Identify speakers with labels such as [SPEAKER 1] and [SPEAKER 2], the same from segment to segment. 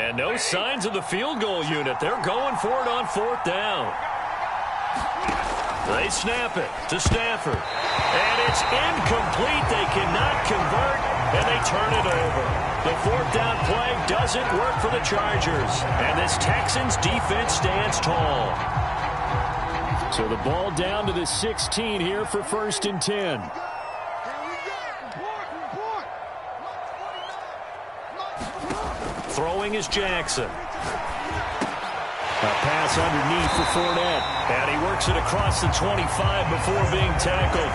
[SPEAKER 1] And no signs of the field goal unit. They're going for it on 4th down. They snap it to Stafford. And it's incomplete. They cannot convert, and they turn it over. The 4th down play doesn't work for the Chargers. And this Texans defense stands tall. So the ball down to the 16 here for 1st and 10. Throwing is Jackson. A pass underneath for Fournette. And he works it across the 25 before being tackled.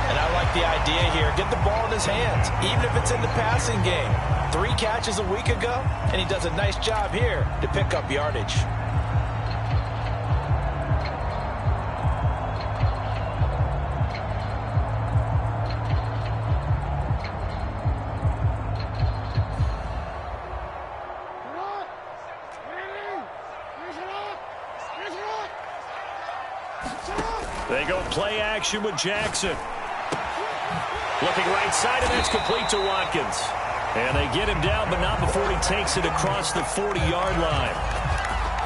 [SPEAKER 2] And I like the idea here. Get the ball in his hands, even if it's in the passing game. 3 catches a week ago, and he does a nice job here to pick up yardage.
[SPEAKER 1] They go play action with Jackson. Looking right side, and that's complete to Watkins. And they get him down, but not before he takes it across the 40-yard line.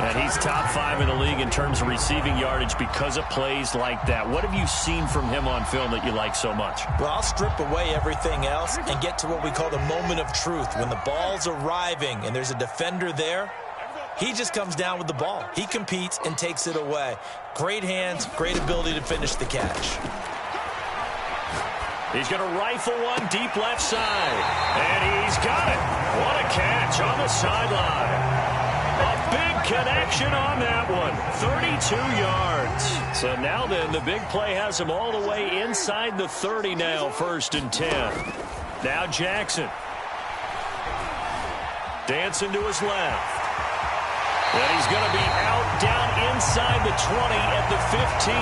[SPEAKER 1] And he's top 5 in the league in terms of receiving yardage because of plays like that. What have you seen from him on film that you like so much?
[SPEAKER 2] Well, I'll strip away everything else and get to what we call the moment of truth. When the ball's arriving and there's a defender there, he just comes down with the ball. He competes and takes it away. Great hands, great ability to finish the catch.
[SPEAKER 1] He's going to rifle one deep left side. And he's got it. What a catch on the sideline. A big connection on that one. 32 yards. So now then, the big play has him all the way inside the 30 now, 1st and 10. Now Jackson. Dancing to his left. And he's going to be out down inside the 20 at the 15.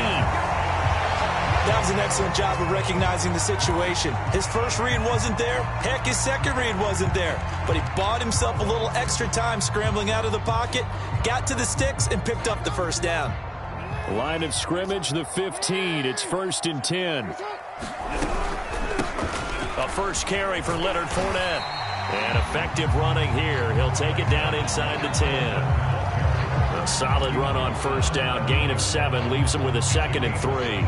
[SPEAKER 2] That was an excellent job of recognizing the situation. His first read wasn't there. Heck, his second read wasn't there. But he bought himself a little extra time scrambling out of the pocket, got to the sticks, and picked up the 1st down.
[SPEAKER 1] Line of scrimmage, the 15. It's 1st and 10. A first carry for Leonard Fournette. And effective running here. He'll take it down inside the 10. A solid run on 1st down. Gain of 7 leaves him with a 2nd and 3.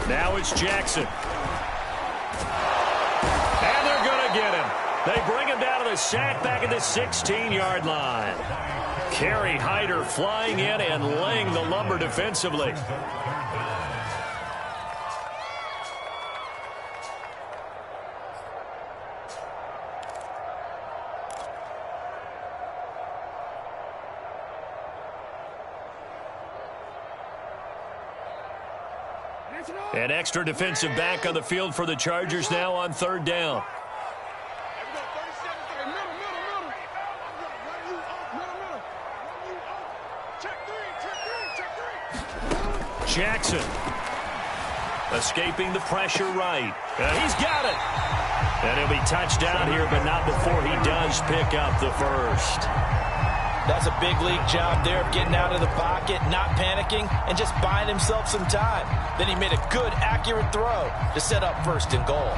[SPEAKER 1] Now it's Jackson. And they're going to get him. They bring him down to the sack back at the 16-yard line. Kerry Hyder flying in and laying the lumber defensively. An extra defensive back on the field for the Chargers now on 3rd down. Jackson escaping the pressure right. He's got it. And he'll be touched down here, but not before he does pick up the 1st.
[SPEAKER 2] That's a big league job there of getting out of the pocket, not panicking, and just buying himself some time. Then he made a good, accurate throw to set up 1st and goal.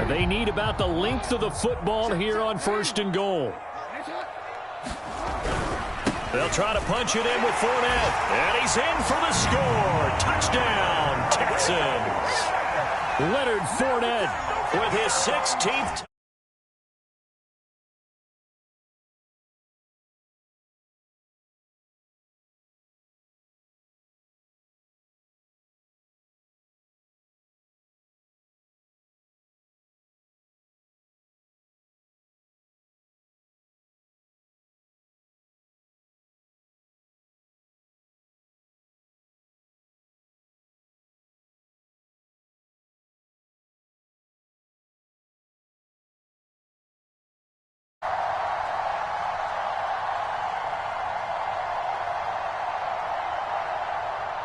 [SPEAKER 1] And they need about the length of the football here on 1st and goal. They'll try to punch it in with Fournette. And he's in for the score. Touchdown, Texans. Leonard Fournette with his 16th.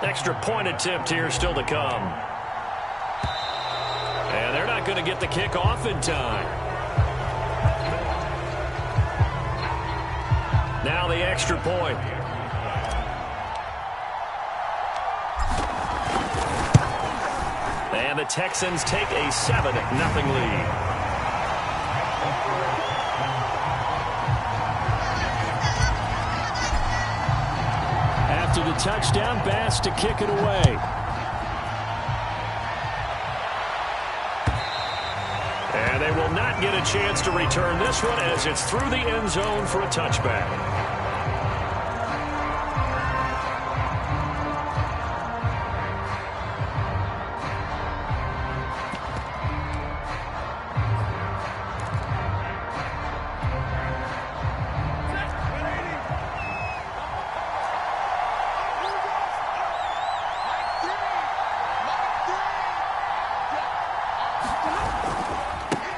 [SPEAKER 1] Extra point attempt here still to come. And they're not going to get the kick off in time. Now the extra point. And the Texans take a 7-0 lead. After the touchdown, Bass to kick it away. And they will not get a chance to return this one as it's through the end zone for a touchback.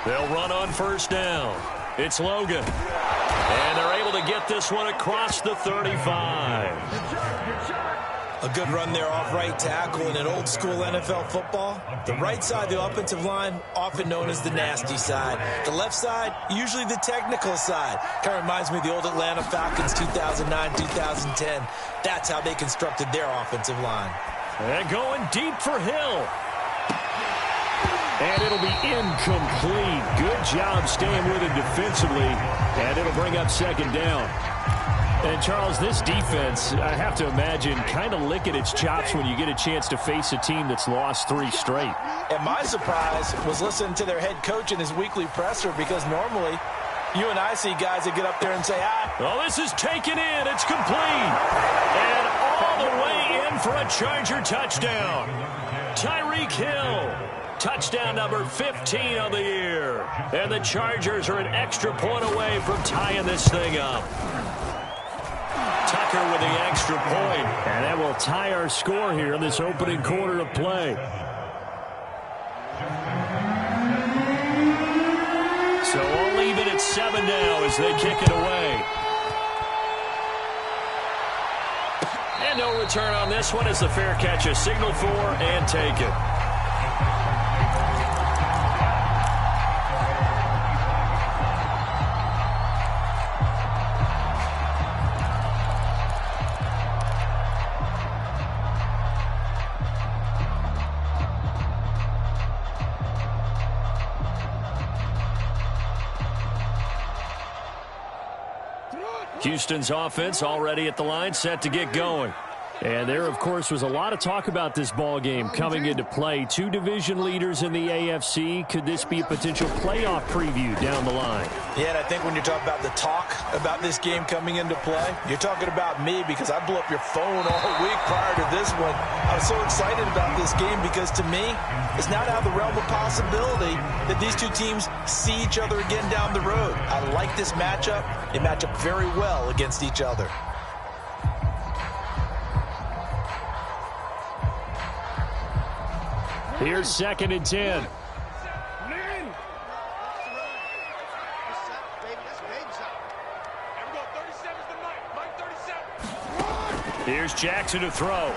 [SPEAKER 1] They'll run on first down. It's Logan. And they're able to get this one across the 35.
[SPEAKER 2] A good run there off right tackle in an old school NFL football. The right side, the offensive line, often known as the nasty side. The left side, usually the technical side. Kind of reminds me of the old Atlanta Falcons 2009, 2010. That's how they constructed their offensive line.
[SPEAKER 1] And going deep for Hill. And it'll be incomplete. Good job staying with it defensively. And it'll bring up second down. And, Charles, this defense, I have to imagine, kind of licking its chops when you get a chance to face a team that's lost 3 straight.
[SPEAKER 2] And my surprise was listening to their head coach in his weekly presser, because normally you and I see guys that get up there and say,
[SPEAKER 1] oh, this is taken in. It's complete. And all the way in for a Charger touchdown. Tyreek Hill. Touchdown number 15 of the year. And the Chargers are an extra point away from tying this thing up. Tucker with the extra point. And that will tie our score here in this opening quarter of play. So all even at 7 now as they kick it away. And no return on this one as the fair catch is signaled for and taken. Houston's offense already at the line, set to get going. And there, of course, was a lot of talk about this ball game coming into play. 2 division leaders in the AFC. Could this be a potential playoff preview down the line?
[SPEAKER 2] Yeah, and I think when you're talking about the talk about this game coming into play, you're talking about me, because I blew up your phone all week prior to this one. I was so excited about this game because, to me, it's not out of the realm of possibility that these 2 teams see each other again down the road. I like this matchup. They match up very well against each other.
[SPEAKER 1] Here's 2nd and 10. Here's Jackson to throw.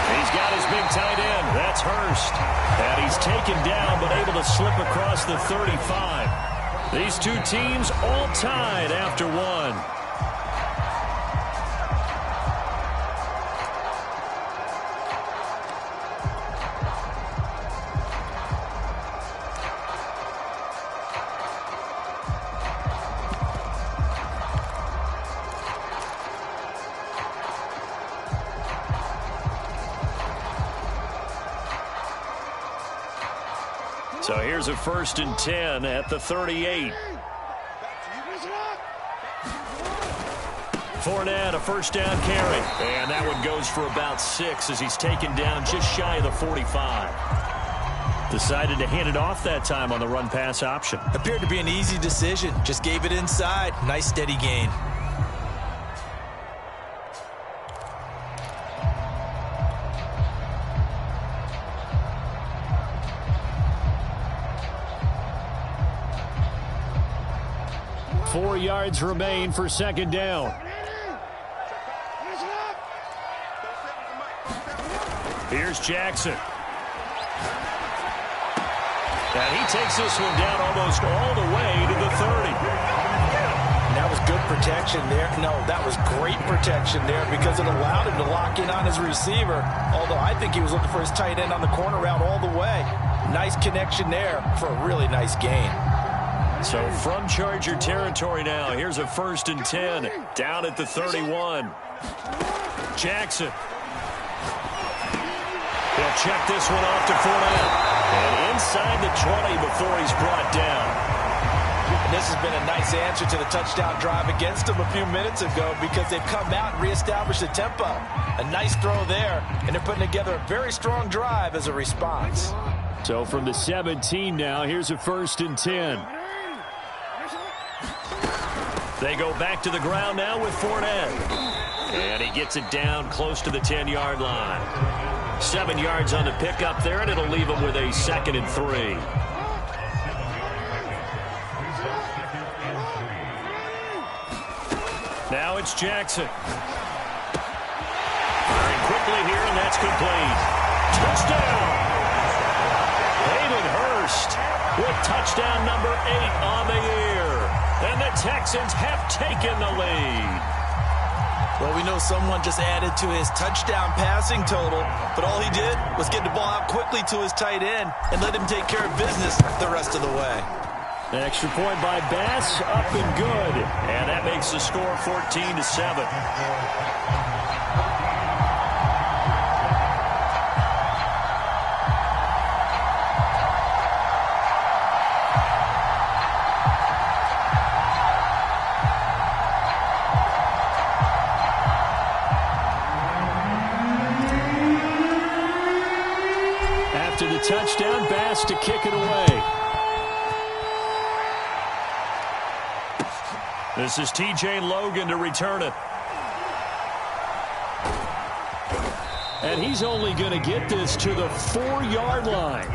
[SPEAKER 1] He's got his big tight end. That's Hurst. And he's taken down but able to slip across the 35. These 2 teams all tied after 1. So here's a 1st and 10 at the 38. Fournette, a 1st down carry. And that one goes for about 6 as he's taken down just shy of the 45. Decided to hand it off that time on the run-pass option.
[SPEAKER 2] Appeared to be an easy decision. Just gave it inside. Nice steady gain.
[SPEAKER 1] Four yards remain for 2nd down. Here's Jackson. And he takes this one down almost all the way to the 30.
[SPEAKER 2] And that was good protection there. No, that was great protection there because it allowed him to lock in on his receiver. Although I think he was looking for his tight end on the corner route all the way. Nice connection there for a really nice gain.
[SPEAKER 1] So from Charger territory now, here's a 1st and 10 down at the 31. Jackson. They'll check this one off to Fournette. And inside the 20 before he's brought down.
[SPEAKER 2] And this has been a nice answer to the touchdown drive against them a few minutes ago because they've come out and reestablished the tempo. A nice throw there, and they're putting together a very strong drive as a response.
[SPEAKER 1] So from the 17 now, here's a 1st and 10. They go back to the ground now with Fournette. And he gets it down close to the 10-yard line. 7 yards on the pickup there, and it'll leave him with a 2nd and 3. Now it's Jackson. Firing quickly here, and that's complete. Touchdown! Hayden Hurst with touchdown number 8 on the year. And the Texans have taken the lead.
[SPEAKER 2] Well, we know someone just added to his touchdown passing total, but all he did was get the ball out quickly to his tight end and let him take care of business the rest of the way.
[SPEAKER 1] An extra point by Bass, up and good. And that makes the score 14-7. After the touchdown, Bass to kick it away. This is T.J. Logan to return it. And he's only going to get this to the 4-yard line.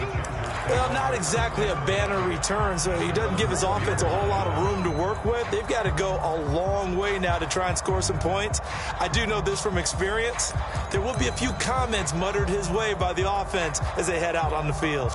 [SPEAKER 2] Well, not exactly a banner return, so he doesn't give his offense a whole lot of room to work with. They've got to go a long way now to try and score some points. I do know this from experience. There will be a few comments muttered his way by the offense as they head out on the field.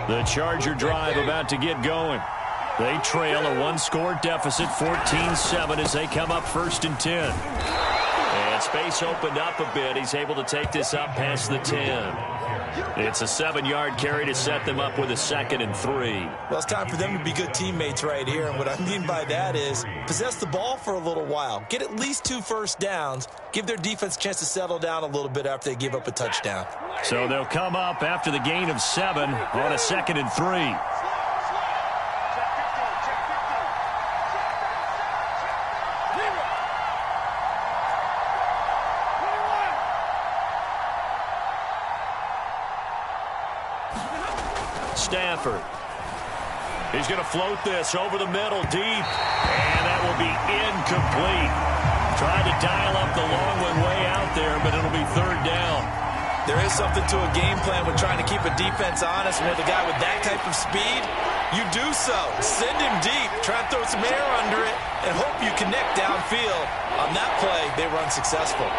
[SPEAKER 1] The Charger drive about to get going. They trail a 1-score deficit, 14-7, as they come up 1st and 10. And space opened up a bit. He's able to take this up past the 10. It's a 7-yard carry to set them up with a 2nd and 3.
[SPEAKER 2] Well, it's time for them to be good teammates right here. And what I mean by that is possess the ball for a little while. Get at least 2 first downs. Give their defense a chance to settle down a little bit after they give up a touchdown.
[SPEAKER 1] So they'll come up after the gain of 7 on a 2nd and 3. Stafford. He's going to float this over the middle deep. And that will be incomplete. Tried to dial up the long one way out there, but it'll be 3rd down.
[SPEAKER 2] There is something to a game plan with trying to keep a defense honest. And with a guy with that type of speed, you do so. Send him deep. Try and throw some air under it and hope you connect downfield. On that play, they run successful.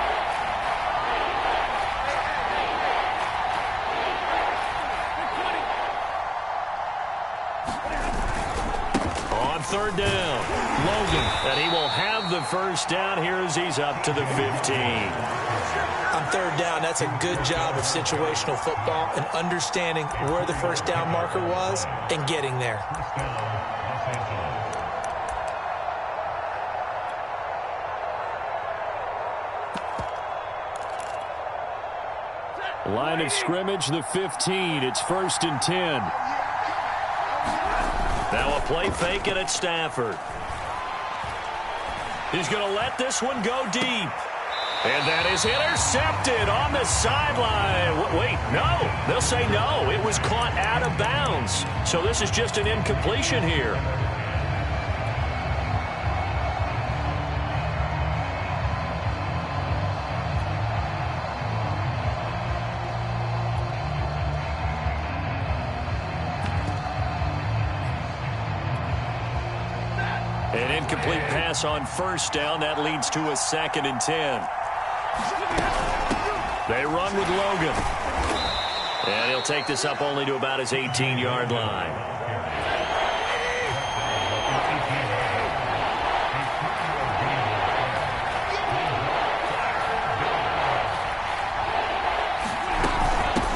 [SPEAKER 1] On 3rd down, Logan, and he will have the 1st down here as he's up to the 15.
[SPEAKER 2] On 3rd down, that's a good job of situational football and understanding where the 1st down marker was and getting there.
[SPEAKER 1] Line of scrimmage, the 15. It's 1st and 10. Now a play fake it at Stafford. He's going to let this one go deep. And that is intercepted on the sideline. Wait, no. They'll say no. It was caught out of bounds. So this is just an incompletion here. An incomplete pass on first down. That leads to a 2nd and 10. They run with Logan. And he'll take this up only to about his 18-yard line.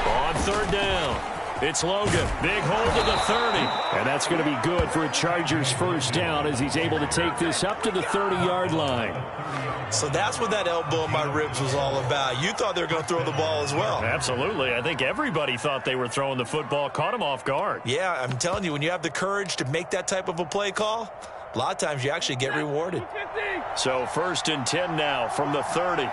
[SPEAKER 1] On 3rd down, it's Logan. Big hold to the 30. And that's going to be good for a Chargers first down as he's able to take this up to the 30-yard line.
[SPEAKER 2] So that's what that elbow in my ribs was all about. You thought they were going to throw the ball as well.
[SPEAKER 1] Absolutely. I think everybody thought they were throwing the football, caught him off guard.
[SPEAKER 2] Yeah, I'm telling you, when you have the courage to make that type of a play call, a lot of times you actually get rewarded.
[SPEAKER 1] So 1st and 10 now from the 30.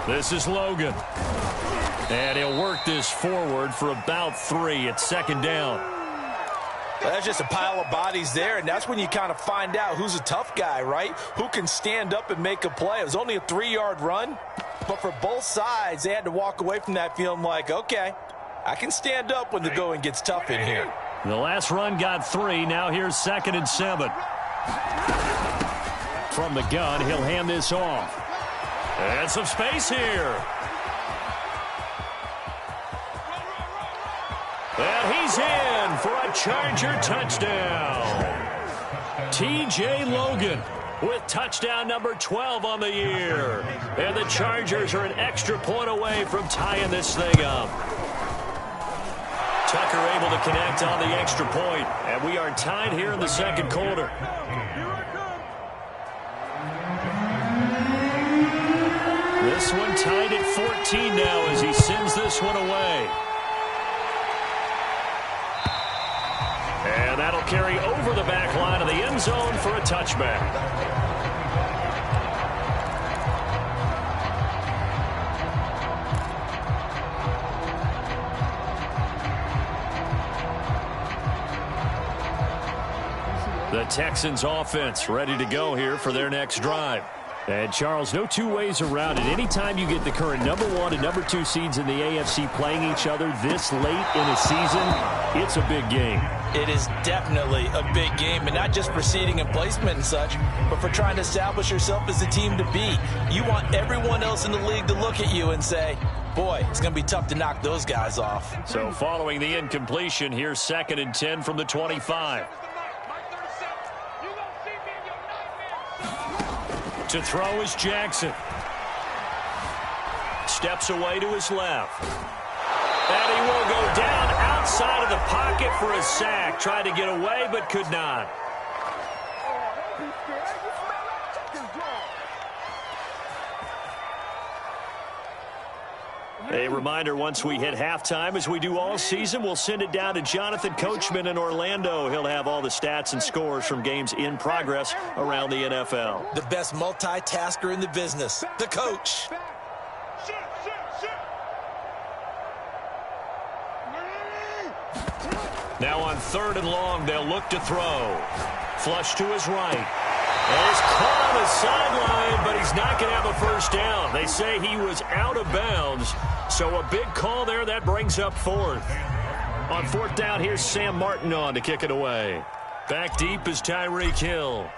[SPEAKER 1] This is Logan. And he'll work this forward for about 3 at 2nd down.
[SPEAKER 2] Well, that's just a pile of bodies there, and that's when you kind of find out who's a tough guy, right? Who can stand up and make a play. It was only a 3-yard run, but for both sides, they had to walk away from that feeling like, okay, I can stand up when the going gets tough in here.
[SPEAKER 1] The last run got 3. Now here's 2nd and 7. From the gun, he'll hand this off. And some space here. And he's in for a Charger touchdown. T.J. Logan with touchdown number 12 on the year. And the Chargers are an extra point away from tying this thing up. Tucker able to connect on the extra point. And we are tied here in the 2nd quarter. This one tied at 14 now as he sends this one away. And that'll carry over the back line of the end zone for a touchback. The Texans offense ready to go here for their next drive. And, Charles, no two ways around it. Anytime you get the current number 1 and number 2 seeds in the AFC playing each other this late in a season, it's a big game.
[SPEAKER 2] It is definitely a big game, and not just for seeding and placement and such, but for trying to establish yourself as the team to beat. You want everyone else in the league to look at you and say, boy, it's going to be tough to knock those guys off.
[SPEAKER 1] So following the incompletion, here's 2nd and 10 from the 25. To throw is Jackson. Steps away to his left. And he will go down outside of the pocket for a sack. Tried to get away, but could not. A reminder, once we hit halftime, as we do all season, we'll send it down to Jonathan Coachman in Orlando. He'll have all the stats and scores from games in progress around the NFL.
[SPEAKER 2] The best multitasker in the business, the coach.
[SPEAKER 1] Now on 3rd and long, they'll look to throw. Flush to his right. And he's caught on the sideline, but he's not going to have a first down. They say he was out of bounds, so a big call there. That brings up 4th. On 4th down, here's Sam Martin on to kick it away. Back deep is Tyreek Hill.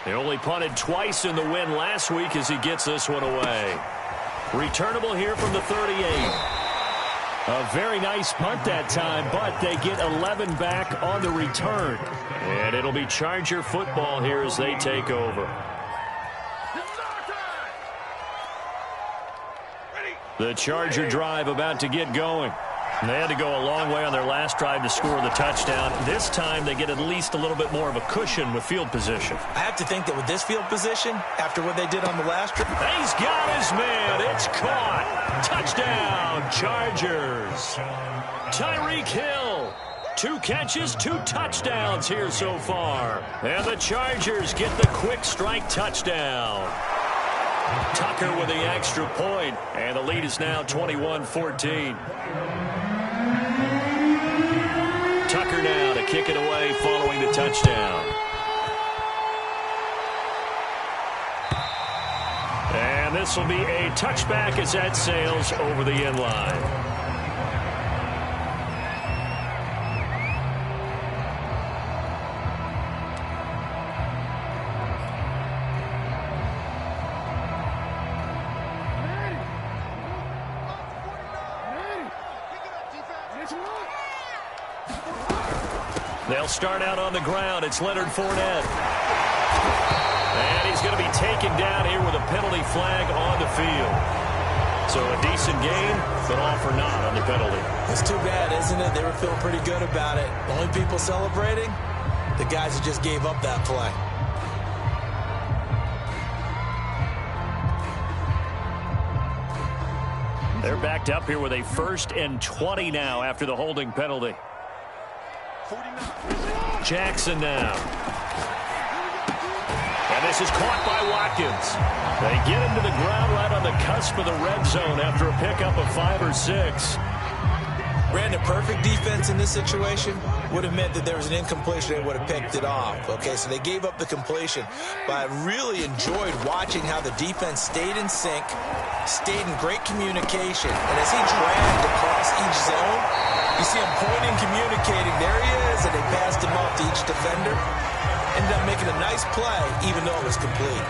[SPEAKER 1] They only punted twice in the win last week as he gets this one away. Returnable here from the 38. A very nice punt that time, but they get 11 back on the return. And it'll be Charger football here as they take over. The Charger drive about to get going. And they had to go a long way on their last drive to score the touchdown. This time they get at least a little bit more of a cushion with field position.
[SPEAKER 2] I have to think that with this field position, after what they did on the last drive.
[SPEAKER 1] He's got his man. It's caught. Touchdown, Chargers. Tyreek Hill. 2 catches, 2 touchdowns here so far. And the Chargers get the quick strike touchdown. Tucker with the extra point, and the lead is now 21-14. Tucker now to kick it away following the touchdown. And this will be a touchback as that sails over the end line. They'll start out on the ground. It's Leonard Fournette. And he's going to be taken down here with a penalty flag on the field. So a decent game, but all for naught on the penalty.
[SPEAKER 2] It's too bad, isn't it? They were feeling pretty good about it. The only people celebrating, the guys who just gave up that play.
[SPEAKER 1] They're backed up here with a 1st and 20 now after the holding penalty. Jackson now. And this is caught by Watkins. They get him to the ground right on the cusp of the red zone after a pickup of 5 or 6.
[SPEAKER 2] Brandon, perfect defense in this situation would have meant that there was an incompletion. They would have picked it off. Okay, so they gave up the completion. But I really enjoyed watching how the defense stayed in sync, stayed in great communication. And as he dragged across each zone, you see him pointing, communicating. There he is, and they passed him off to each defender. Ended up making a nice play, even though it was complete.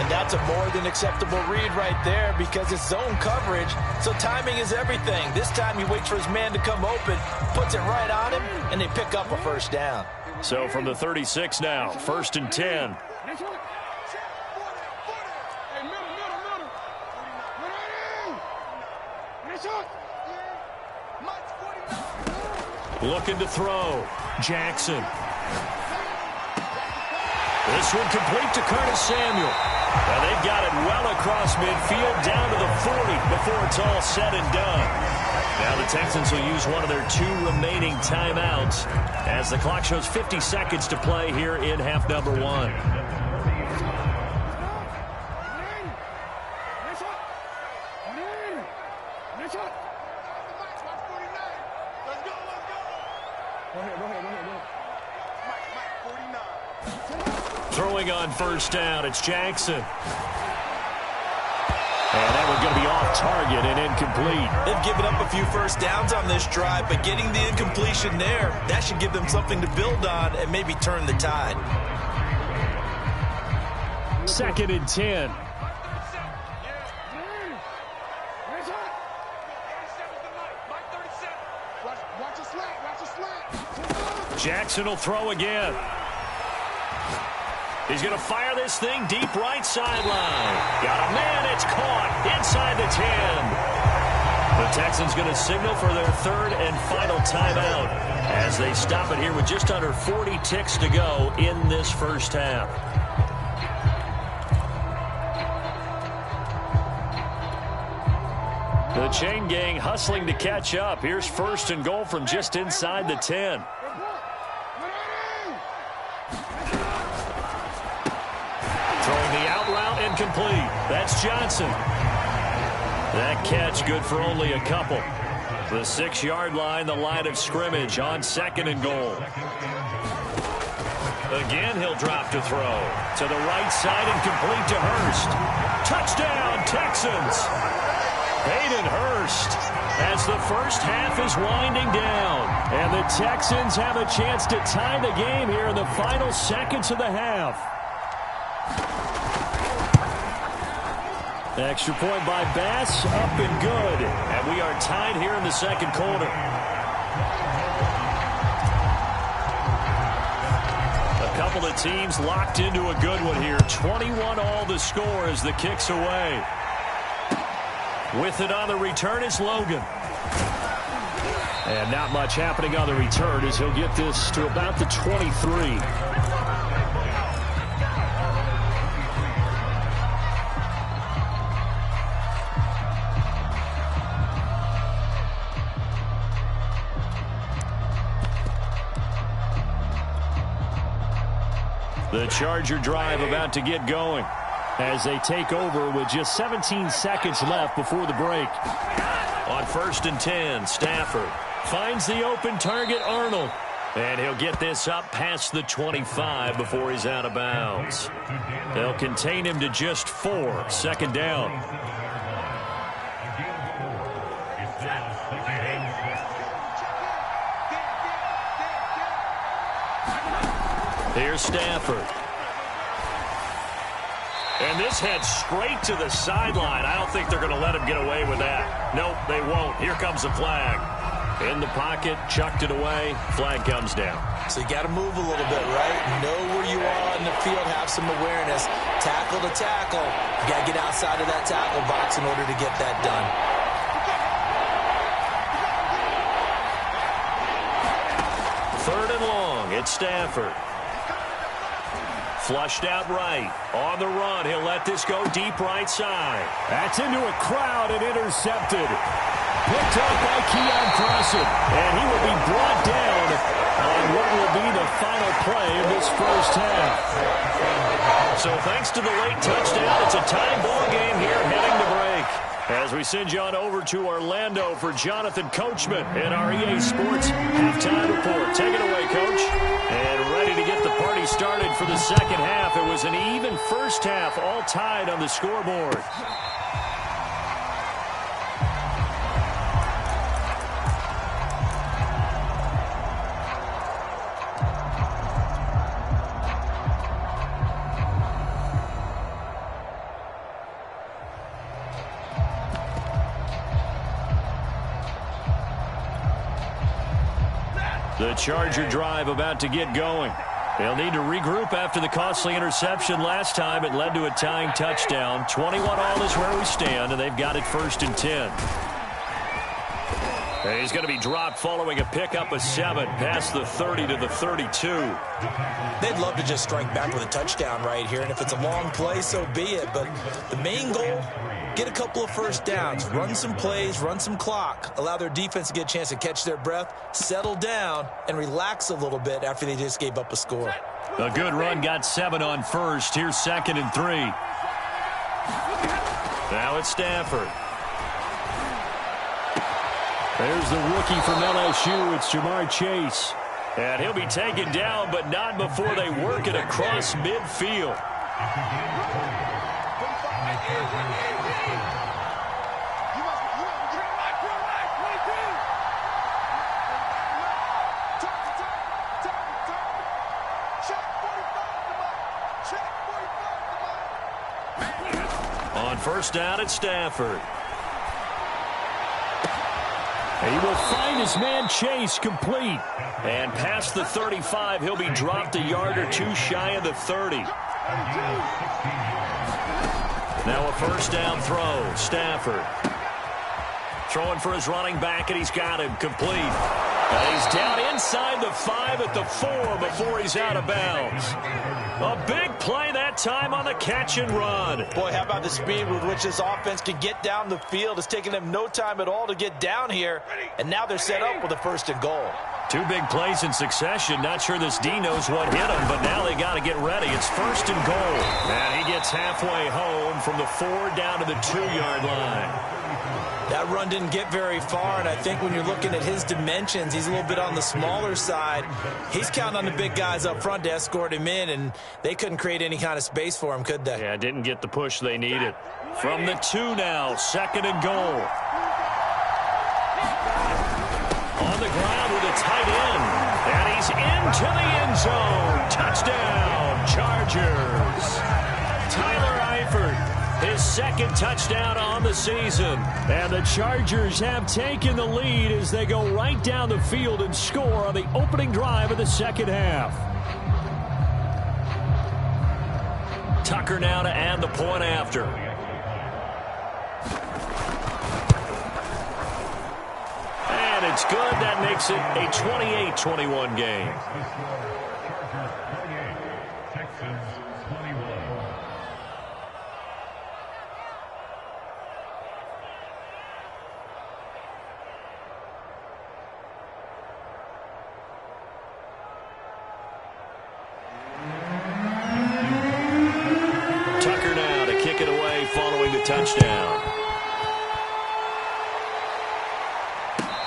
[SPEAKER 2] And that's a more than acceptable read right there because it's zone coverage, so timing is everything. This time he waits for his man to come open, puts it right on him, and they pick up a 1st down.
[SPEAKER 1] So from the 36 now, 1st and 10. Looking to throw. Jackson. This one complete to Curtis Samuel. And they've got it well across midfield, down to the 40 before it's all said and done. Now the Texans will use one of their 2 remaining timeouts as the clock shows 50 seconds to play here in half number 1. Throwing on 1st down, it's Jackson. And that one's going to be off target and incomplete.
[SPEAKER 2] They've given up a few 1st downs on this drive, but getting the incompletion there, that should give them something to build on and maybe turn the tide.
[SPEAKER 1] 2nd and 10. Jackson will throw again. He's going to fire this thing deep right sideline. Got a man, it's caught inside the 10. The Texans going to signal for their 3rd and final timeout as they stop it here with just under 40 ticks to go in this 1st half. The chain gang hustling to catch up. Here's 1st and goal from just inside the 10. Incomplete. That's Johnson. That catch good for only a couple. The 6-yard line, the line of scrimmage on 2nd and goal. Again, he'll drop to throw. To the right side and complete to Hurst. Touchdown, Texans. Hayden Hurst as the 1st half is winding down. And the Texans have a chance to tie the game here in the final seconds of the half. Extra point by Bass, up and good. And we are tied here in the 2nd quarter. A couple of teams locked into a good one here. 21 all the score as the kick's away. With it on the return is Logan. And not much happening on the return as he'll get this to about the 23. The Charger drive about to get going as they take over with just 17 seconds left before the break. On 1st and 10, Stafford finds the open target, Arnold. And he'll get this up past the 25 before he's out of bounds. They'll contain him to just 4, second down. Here's Stafford. And this heads straight to the sideline. I don't think they're going to let him get away with that. Nope, they won't. Here comes the flag. In the pocket, chucked it away. Flag comes down.
[SPEAKER 2] So you got to move a little bit, right? Know where you are in the field, have some awareness. Tackle to tackle. You got to get outside of that tackle box in order to get that done.
[SPEAKER 1] Third and long, it's Stafford. Flushed out right. On the run, he'll let this go deep right side. That's into a crowd and intercepted. Picked up by Keon Crossen. And he will be brought down on what will be the final play of this first half. So thanks to the late touchdown, it's a tie ball game here heading to break. As we send you on over to Orlando for Jonathan Coachman in our EA Sports Halftime Report. Take it away, Coach. And ready to get the party started for the second half. It was an even first half, all tied on the scoreboard. The Charger drive about to get going. They'll need to regroup after the costly interception last time. It led to a tying touchdown. 21-all is where we stand, and they've got it 1st and 10. And he's going to be dropped following a pickup of 7 past the 30 to the 32.
[SPEAKER 2] They'd love to just strike back with a touchdown right here, and if it's a long play, so be it. But the main goal, get a couple of first downs, run some plays, run some clock, allow their defense to get a chance to catch their breath, settle down, and relax a little bit after they just gave up a score.
[SPEAKER 1] A good run, got 7 on 1st. Here's 2nd and 3. Now it's Stafford. There's the rookie from LSU. It's Jamar Chase. And he'll be taken down, but not before they work it across midfield. On 1st down at Stafford. He will find his man Chase complete. And past the 35, he'll be dropped a yard or 2 shy of the 30. Now a 1st down throw. Stafford throwing for his running back, and he's got him complete. And he's down inside the 5 at the 4 before he's out of bounds. A big play that time on the catch and run.
[SPEAKER 2] Boy, how about the speed with which this offense can get down the field? It's taken them no time at all to get down here, and now they're set up with a 1st and goal.
[SPEAKER 1] 2 big plays in succession. Not sure this D knows what hit him, but now they got to get ready. It's 1st and goal. And he gets halfway home from the 4 down to the 2-yard line.
[SPEAKER 2] That run didn't get very far, and I think when you're looking at his dimensions, he's a little bit on the smaller side. He's counting on the big guys up front to escort him in, and they couldn't create any kind of space for him, could they?
[SPEAKER 1] Yeah, didn't get the push they needed. From the 2 now, 2nd and goal. On the ground with a tight end, and he's into the end zone. Touchdown, Chargers. Tyler Eifert, his 2nd touchdown on the season. And the Chargers have taken the lead as they go right down the field and score on the opening drive of the second half. Tucker now to add the point after. And it's good. That makes it a 28-21 game. Tucker now to kick it away following the touchdown.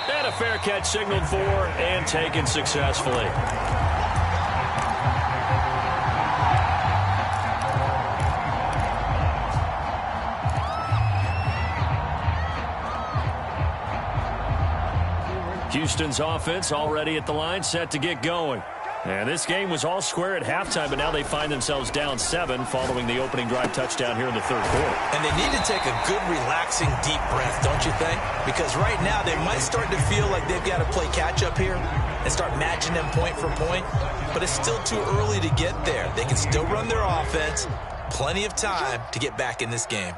[SPEAKER 1] And a fair catch signaled for and taken successfully. Houston's offense already at the line, set to get going. And this game was all square at halftime, but now they find themselves down 7 following the opening drive touchdown here in the third quarter.
[SPEAKER 2] And they need to take a good, relaxing, deep breath, don't you think? Because right now they might start to feel like they've got to play catch-up here and start matching them point for point. But it's still too early to get there. They can still run their offense. Plenty of time to get back in this game.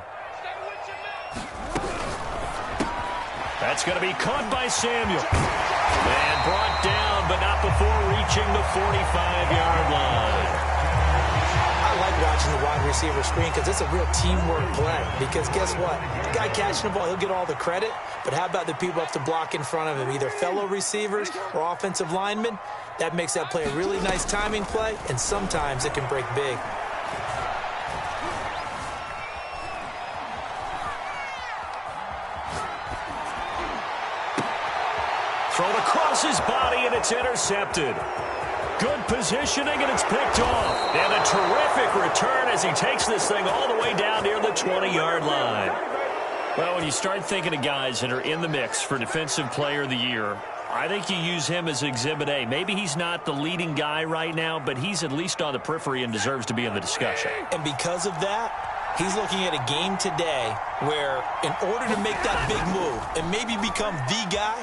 [SPEAKER 1] That's going to be caught by Samuel. And brought down, but not before reaching the 45-yard line.
[SPEAKER 3] I like watching the wide receiver screen because it's a real teamwork play. Because guess what? The guy catching the ball, he'll get all the credit. But how about the people up to block in front of him, either fellow receivers or offensive linemen? That makes that play a really nice timing play, and sometimes it can break big.
[SPEAKER 1] Thrown across his body, and it's intercepted. Good positioning, and it's picked off. And a terrific return as he takes this thing all the way down near the 20-yard line. Well, when you start thinking of guys that are in the mix for Defensive Player of the Year, I think you use him as Exhibit A. Maybe he's not the leading guy right now, but he's at least on the periphery and deserves to be in the discussion.
[SPEAKER 3] And because of that, he's looking at a game today where in order to make that big move and maybe become the guy,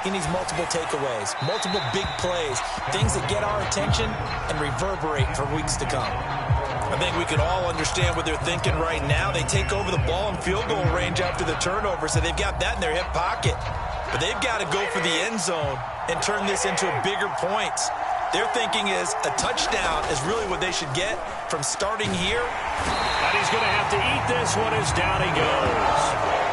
[SPEAKER 3] he needs multiple takeaways, multiple big plays, things that get our attention and reverberate for weeks to come.
[SPEAKER 2] I think we can all understand what they're thinking right now. They take over the ball in field goal range after the turnover, so they've got that in their hip pocket. But they've got to go for the end zone and turn this into bigger points. Their thinking is a touchdown is really what they should get from starting here.
[SPEAKER 1] And he's going to have to eat this one as down he goes.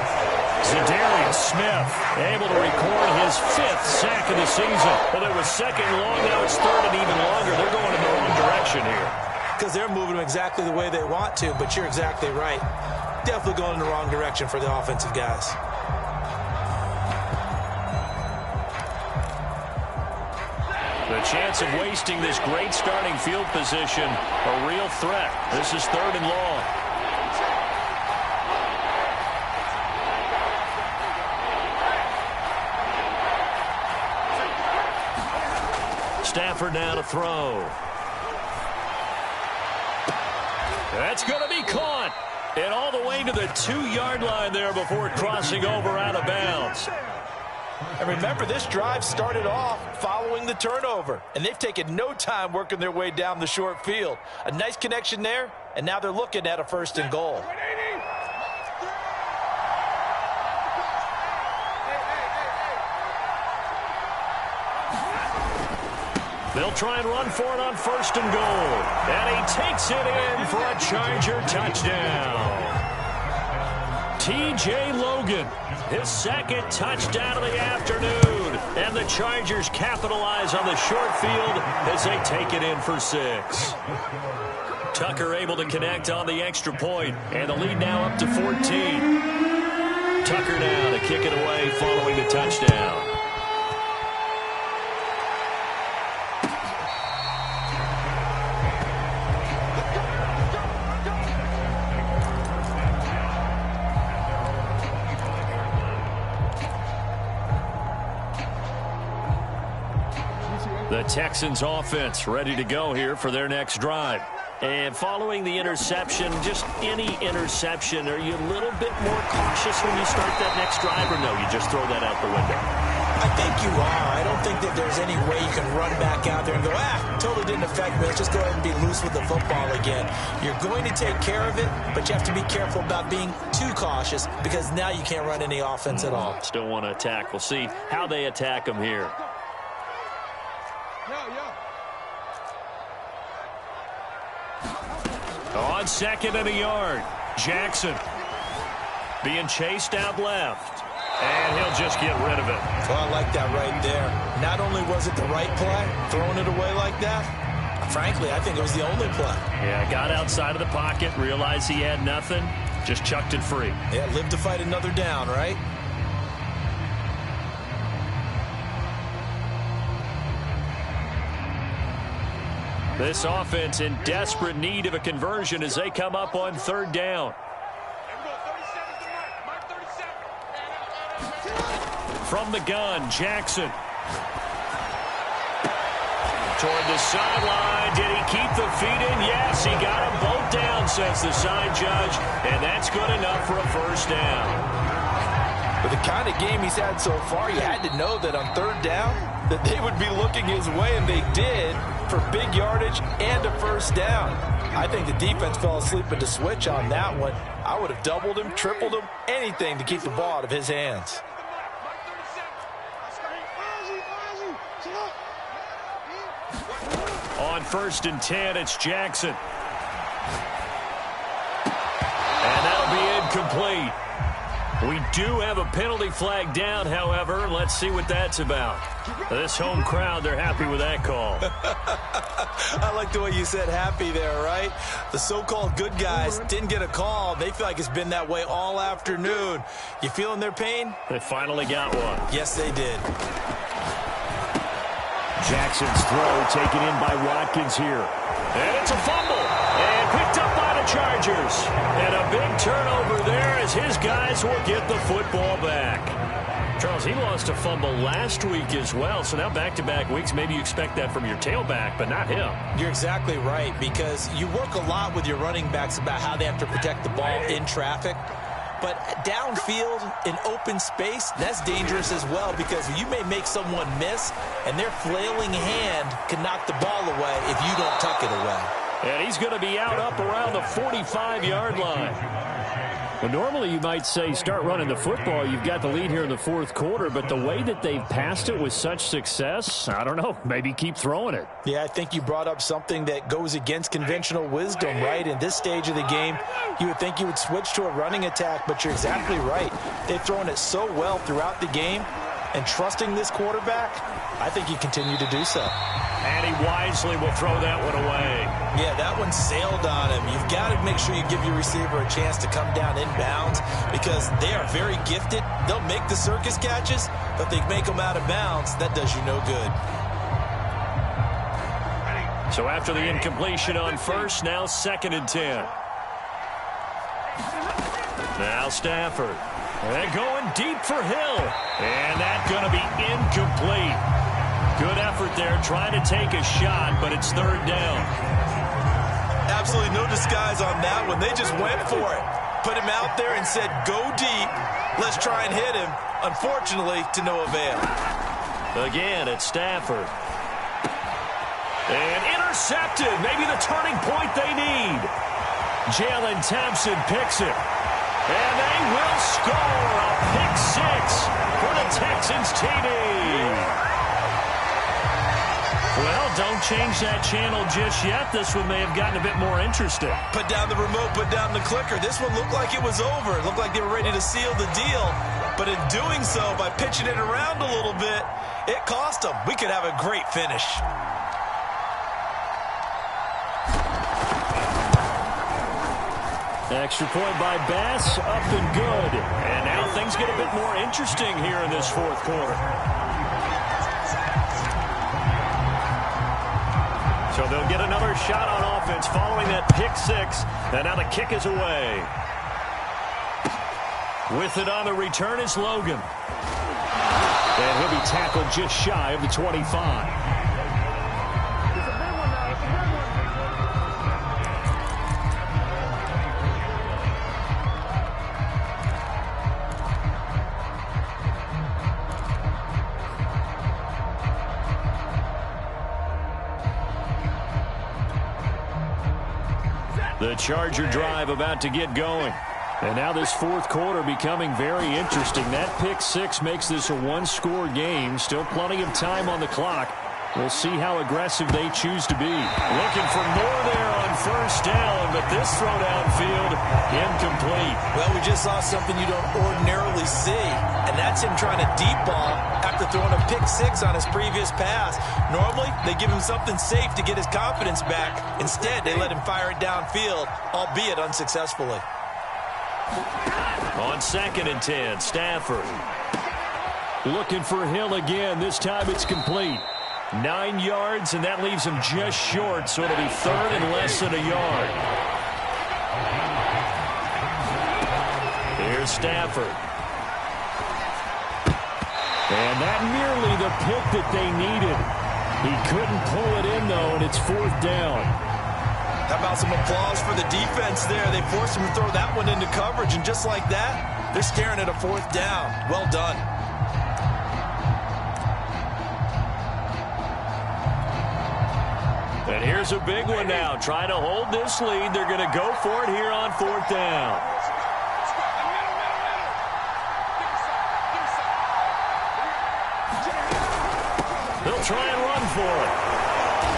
[SPEAKER 1] Zadarius Smith able to record his 5th sack of the season. Well, it was second long, now it's third and even longer. They're going in the wrong direction here.
[SPEAKER 3] Because they're moving them exactly the way they want to, but you're exactly right. Definitely going in the wrong direction for the offensive guys.
[SPEAKER 1] The chance of wasting this great starting field position, a real threat. This is third and long. Stafford now to throw. That's going to be caught. And all the way to the 2-yard line there before crossing over out of bounds.
[SPEAKER 2] And remember, this drive started off following the turnover. And they've taken no time working their way down the short field. A nice connection there, and now they're looking at a 1st and goal.
[SPEAKER 1] They'll try and run for it on 1st and goal. And he takes it in for a Charger touchdown. T.J. Logan, his 2nd touchdown of the afternoon. And the Chargers capitalize on the short field as they take it in for 6. Tucker able to connect on the extra point, and the lead now up to 14. Tucker now to kick it away following the touchdown. The Texans offense ready to go here for their next drive. And following the interception, just any interception, are you a little bit more cautious when you start that next drive, or no, you just throw that out the window?
[SPEAKER 2] I think you are. I don't think that there's any way you can run back out there and go, totally didn't affect me. Let's just go ahead and be loose with the football again. You're going to take care of it, but you have to be careful about being too cautious because now you can't run any offense at all.
[SPEAKER 1] Still want to attack. We'll see how they attack them here. On 2nd and a yard, Jackson being chased out left. And he'll just get rid of it.
[SPEAKER 2] Well, I like that right there. Not only was it the right play, throwing it away like that, frankly, I think it was the only play.
[SPEAKER 1] Yeah, got outside of the pocket, realized he had nothing, just chucked it free.
[SPEAKER 2] Yeah, live to fight another down, right?
[SPEAKER 1] This offense in desperate need of a conversion as they come up on 3rd down. From the gun, Jackson. Toward the sideline. Did he keep the feet in? Yes, he got them both down, says the side judge. And that's good enough for a 1st down.
[SPEAKER 2] With the kind of game he's had so far, you had to know that on 3rd down that they would be looking his way, and they did, for big yardage and a 1st down. I think the defense fell asleep at the switch on that one. I would have doubled him, tripled him, anything to keep the ball out of his hands.
[SPEAKER 1] On 1st and 10, it's Jackson. And that'll be incomplete. We do have a penalty flag down, however. Let's see what that's about. This home crowd, they're happy with that call.
[SPEAKER 2] I like the way you said happy there, right? The so-called good guys didn't get a call. They feel like it's been that way all afternoon. You feeling their pain?
[SPEAKER 1] They finally got one.
[SPEAKER 2] Yes, they did.
[SPEAKER 1] Jackson's throw taken in by Watkins here. And it's a fumble. And picked up by the Chargers. And a big turnover there as his guys will get the football back. Charles, he lost a fumble last week as well. So now back-to-back weeks, maybe you expect that from your tailback, but not him.
[SPEAKER 2] You're exactly right, because you work a lot with your running backs about how they have to protect the ball in traffic. But downfield, in open space, that's dangerous as well, because you may make someone miss, and their flailing hand can knock the ball away if you don't tuck it away.
[SPEAKER 1] And he's going to be out up around the 45-yard line. Well, normally you might say start running the football. You've got the lead here in the 4th quarter, but the way that they've passed it with such success, I don't know, maybe keep throwing it.
[SPEAKER 2] Yeah, I think you brought up something that goes against conventional wisdom, right? In this stage of the game, you would think you would switch to a running attack, but you're exactly right. They've thrown it so well throughout the game, and trusting this quarterback, I think you continue to do so.
[SPEAKER 1] And he wisely will throw that one away.
[SPEAKER 2] Yeah, that one sailed on him. You've got to make sure you give your receiver a chance to come down inbounds because they are very gifted. They'll make the circus catches, but they make them out of bounds. That does you no good.
[SPEAKER 1] So after the incompletion on 1st, now 2nd and 10. Now Stafford. And going deep for Hill. And that's going to be incomplete. Good effort there, trying to take a shot, but it's 3rd down.
[SPEAKER 2] Absolutely no disguise on that one. They just went for it. Put him out there and said, go deep. Let's try and hit him. Unfortunately, to no avail.
[SPEAKER 1] Again, it's Stafford. And intercepted. Maybe the turning point they need. Jalen Thompson picks it. And they will score a pick 6 for the Texans TD. Well, don't change that channel just yet. This one may have gotten a bit more interesting.
[SPEAKER 2] Put down the remote, put down the clicker. This one looked like it was over. It looked like they were ready to seal the deal. But in doing so, by pitching it around a little bit, it cost them. We could have a great finish.
[SPEAKER 1] Extra point by Bass, up and good. And now things get a bit more interesting here in this 4th quarter. So they'll get another shot on offense following that pick 6. And now the kick is away. With it on the return is Logan. And he'll be tackled just shy of the 25. The Charger drive about to get going. And now this fourth quarter becoming very interesting. That pick six makes this a one-score game. Still plenty of time on the clock. We'll see how aggressive they choose to be. Looking for more there on first down, but this throw downfield incomplete.
[SPEAKER 2] Well, we just saw something you don't ordinarily see, and that's him trying to deep ball after throwing a pick six on his previous pass. Normally, they give him something safe to get his confidence back. Instead, they let him fire it downfield, albeit unsuccessfully.
[SPEAKER 1] On 2nd and 10, Stafford. Looking for Hill again. This time it's complete. 9 yards, and that leaves him just short, so it'll be third and less than a yard. Here's Stafford. And that nearly the pick that they needed. He couldn't pull it in, though, and it's fourth down.
[SPEAKER 2] How about some applause for the defense there? They forced him to throw that one into coverage, and just like that, they're staring at a fourth down. Well done.
[SPEAKER 1] And here's a big one now. Trying to hold this lead. They're going to go for it here on fourth down. They'll try and run for it.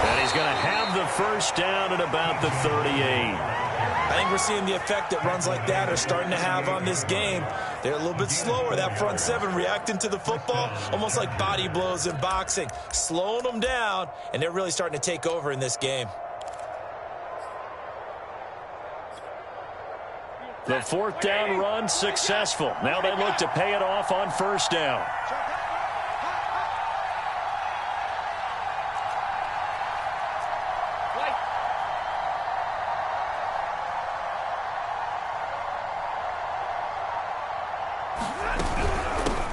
[SPEAKER 1] And he's going to have the first down at about the 38.
[SPEAKER 2] I think we're seeing the effect that runs like that are starting to have on this game. They're a little bit slower. That front seven reacting to the football, almost like body blows in boxing, slowing them down, and they're really starting to take over in this game.
[SPEAKER 1] The fourth down run successful. Now they look to pay it off on first down.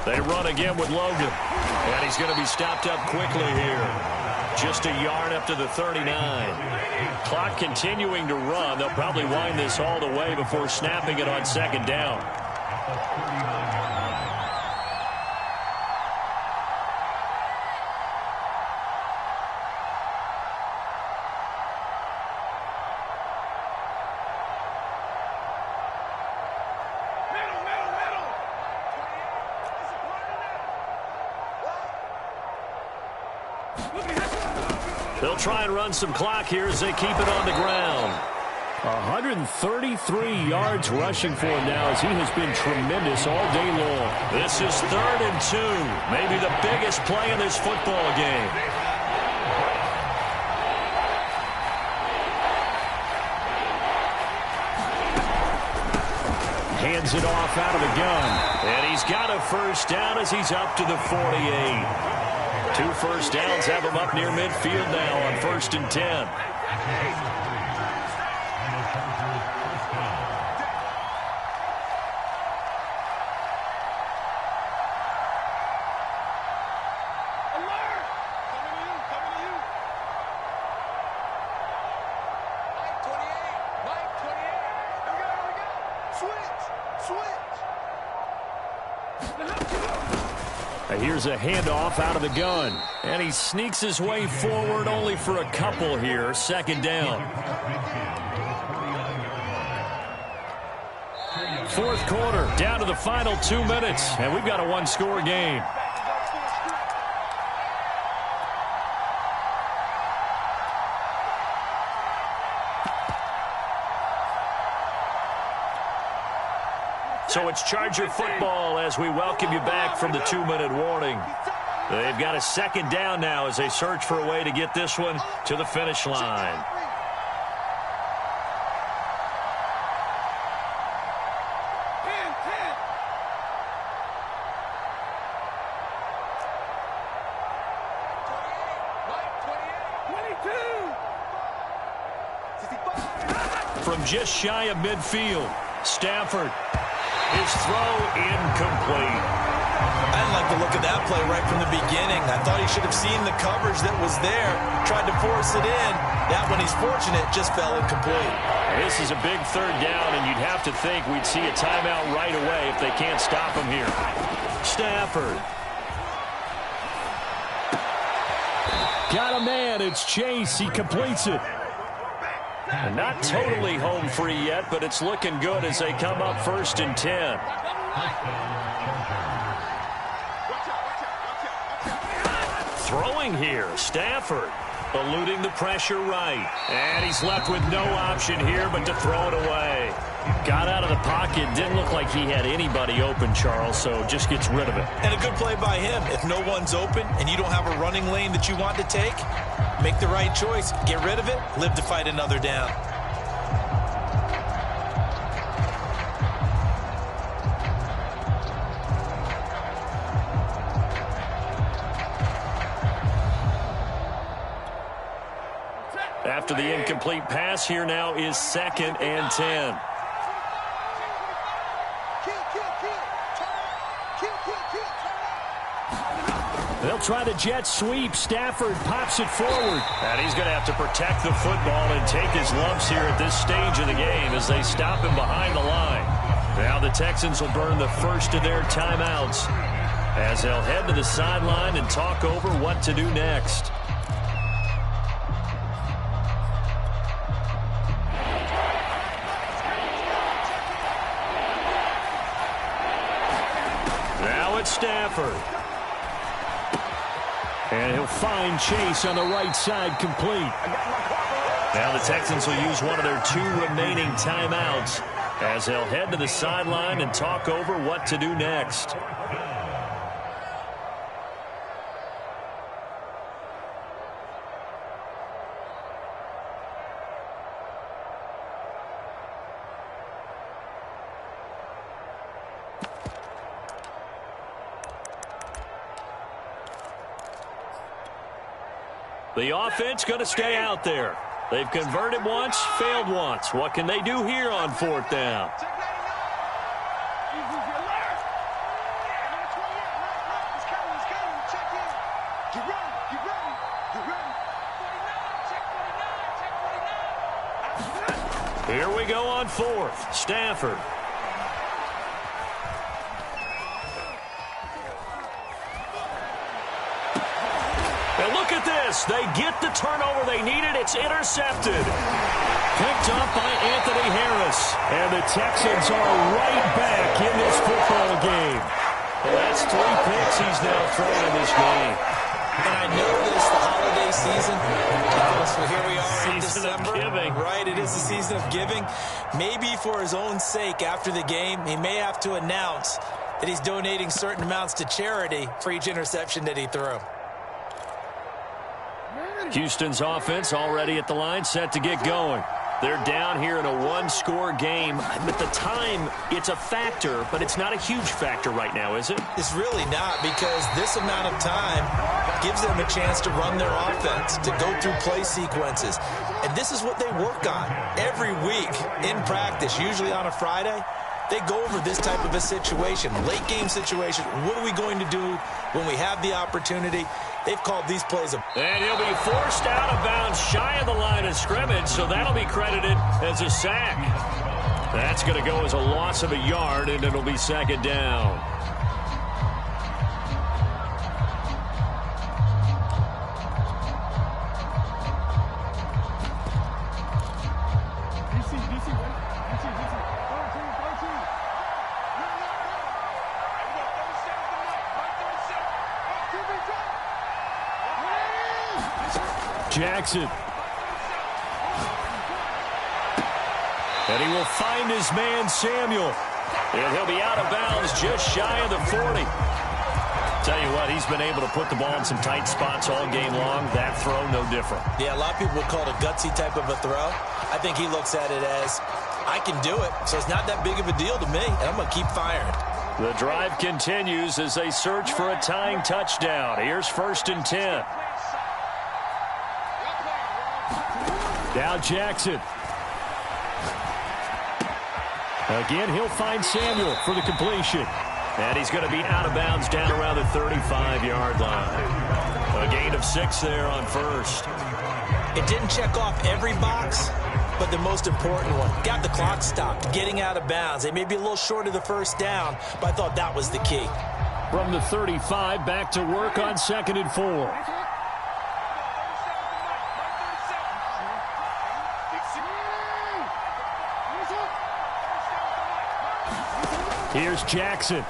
[SPEAKER 1] They run again with Logan. And he's going to be stopped up quickly here. Just a yard up to the 39. Clock continuing to run. They'll probably wind this all the way before snapping it on second down. They'll try and run some clock here as they keep it on the ground. 133 yards rushing for him now as he has been tremendous all day long. This is 3rd and 2. Maybe the biggest play in this football game. Hands it off out of the gun. And he's got a first down as he's up to the 48. 2 first downs have him up near midfield now on 1st and 10. Here's a handoff out of the gun. And he sneaks his way forward only for a couple here. 2nd down. 4th quarter, down to the final 2 minutes. And we've got a one-score game. So it's Charger football as we welcome you back from the 2-minute warning. They've got a 2nd down now as they search for a way to get this one to the finish line. From just shy of midfield, Stafford. His throw incomplete.
[SPEAKER 2] I didn't like the look of that play right from the beginning. I thought he should have seen the coverage that was there, tried to force it in. That one, he's fortunate, just fell incomplete.
[SPEAKER 1] This is a big 3rd down, and you'd have to think we'd see a timeout right away if they can't stop him here. Stafford. Got a man. It's Chase. He completes it. And not totally home free yet, but it's looking good as they come up 1st and 10. Throwing here, Stafford. Eluding the pressure right. And he's left with no option here but to throw it away. Got out of the pocket. Didn't look like he had anybody open, Charles, so just gets rid of it.
[SPEAKER 2] And a good play by him. If no one's open and you don't have a running lane that you want to take, make the right choice. Get rid of it. Live to fight another down.
[SPEAKER 1] After the incomplete pass, here now is 2nd and 10. They'll try the jet sweep. Stafford pops it forward. And he's going to have to protect the football and take his lumps here at this stage of the game as they stop him behind the line. Now the Texans will burn the first of their timeouts as they'll head to the sideline and talk over what to do next. Now it's Stafford. And he'll find Chase on the right side, complete. Now the Texans will use one of their 2 remaining timeouts as they'll head to the sideline and talk over what to do next. The offense going to stay out there. They've converted once, failed once. What can they do here on 4th down? Here we go on 4th. Stafford. And look at this. They get the turnover they needed. It's intercepted. Picked up by Anthony Harris. And the Texans are right back in this football game. Well, that's 3 picks he's now thrown in this game.
[SPEAKER 2] And I know this, the holiday season, so here we are in December.
[SPEAKER 1] Giving.
[SPEAKER 2] Right, it is the season of giving. Maybe for his own sake after the game, he may have to announce that he's donating certain amounts to charity for each interception that he threw.
[SPEAKER 1] Houston's offense already at the line, set to get going. They're down here in a 1-score game. At the time, it's a factor, but it's not a huge factor right now, is it?
[SPEAKER 2] It's really not, because this amount of time gives them a chance to run their offense, to go through play sequences. And this is what they work on every week in practice, usually on a Friday. They go over this type of a situation, late game situation. What are we going to do when we have the opportunity? They've called these plays.
[SPEAKER 1] And he'll be forced out of bounds shy of the line of scrimmage, so that'll be credited as a sack. That's going to go as a loss of a yard, and it'll be 2nd down. Jackson. And he will find his man, Samuel. And he'll be out of bounds just shy of the 40. Tell you what, he's been able to put the ball in some tight spots all game long. That throw, no different.
[SPEAKER 2] Yeah, a lot of people would call it a gutsy type of a throw. I think he looks at it as, I can do it, so it's not that big of a deal to me, and I'm going to keep firing. The
[SPEAKER 1] drive continues as they search for a tying touchdown. Here's 1st and 10. Now Jackson. Again, he'll find Samuel for the completion. And he's going to be out of bounds down around the 35-yard line. A gain of 6 there on 1st.
[SPEAKER 2] It didn't check off every box, but the most important one. Got the clock stopped, getting out of bounds. They may be a little short of the 1st down, but I thought that was the key.
[SPEAKER 1] From the 35, back to work on 2nd and 4. Here's Jackson.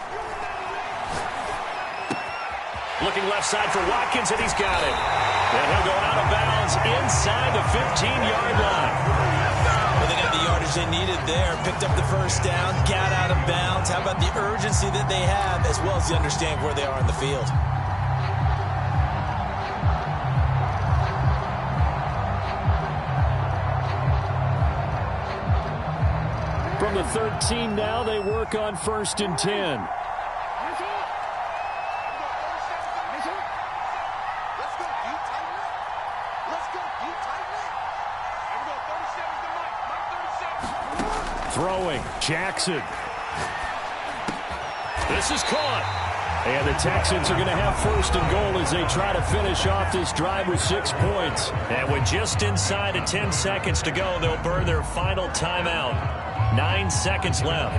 [SPEAKER 1] Looking left side for Watkins, and he's got it. And he'll go out of bounds inside the 15-yard line.
[SPEAKER 2] Well, they got the yardage they needed there. Picked up the first down, got out of bounds. How about the urgency that they have, as well as the understanding where they are in the field?
[SPEAKER 1] From the 13 now, they work on 1st and 10. Throwing, Jackson. This is caught. And the Texans are going to have 1st and goal as they try to finish off this drive with 6 points. And with just inside of 10 seconds to go, they'll burn their final timeout. 9 seconds left.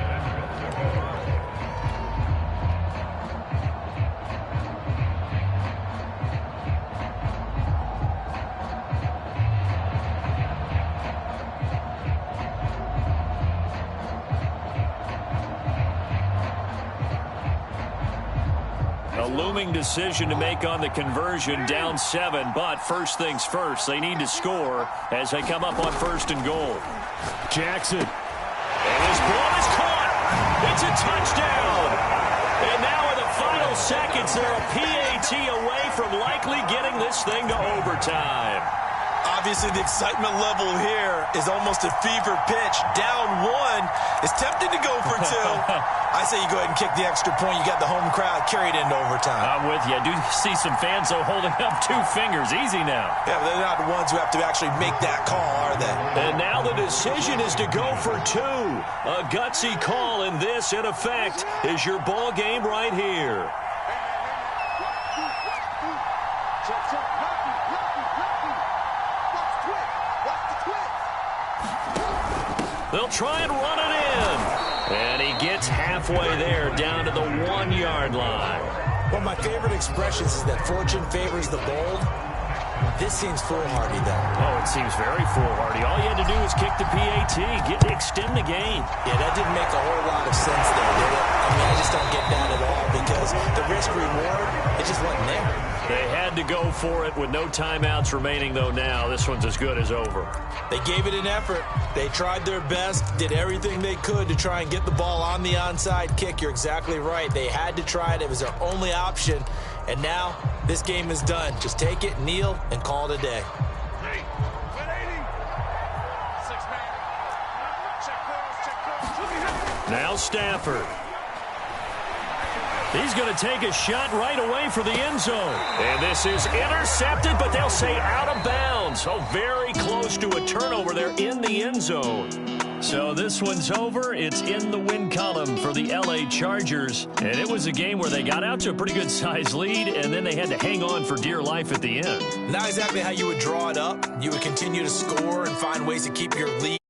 [SPEAKER 1] A looming decision to make on the conversion, down 7, but first things first, they need to score as they come up on 1st and goal. Jackson. And his ball is caught. It's a touchdown. And now in the final seconds, they're a PAT away from likely getting this thing to overtime.
[SPEAKER 2] Obviously, the excitement level here is almost a fever pitch. Down 1 is tempted to go for 2. I say you go ahead and kick the extra point. You got the home crowd carried into overtime.
[SPEAKER 1] I'm with you. I do see some fans, though, holding up 2 fingers. Easy now.
[SPEAKER 2] Yeah, but they're not the ones who have to actually make that call, are they?
[SPEAKER 1] And now the decision is to go for 2. A gutsy call, and this, in effect, is your ball game right here. They'll try and run it in. And he gets halfway there, down to the 1-yard line.
[SPEAKER 3] One of my favorite expressions is that fortune favors the bold. This seems foolhardy, though.
[SPEAKER 1] Oh, it seems very foolhardy. All you had to do was kick the PAT, extend the game.
[SPEAKER 3] Yeah, that didn't make a whole lot of sense there, did it? I mean, I just don't get that at all because the risk-reward, it just wasn't there.
[SPEAKER 1] They had to go for it with no timeouts remaining, though, now. This one's as good as over.
[SPEAKER 2] They gave it an effort. They tried their best, did everything they could to try and get the ball on the onside kick. You're exactly right. They had to try it. It was their only option. And now this game is done. Just take it, kneel, and call it a day.
[SPEAKER 1] Now Stafford. He's going to take a shot right away for the end zone. And this is intercepted, but they'll say out of bounds. Oh, very close to a turnover there in the end zone. So this one's over. It's in the win column for the L.A. Chargers. And it was a game where they got out to a pretty good size lead, and then they had to hang on for dear life at the end.
[SPEAKER 2] Not exactly how you would draw it up. You would continue to score and find ways to keep your lead.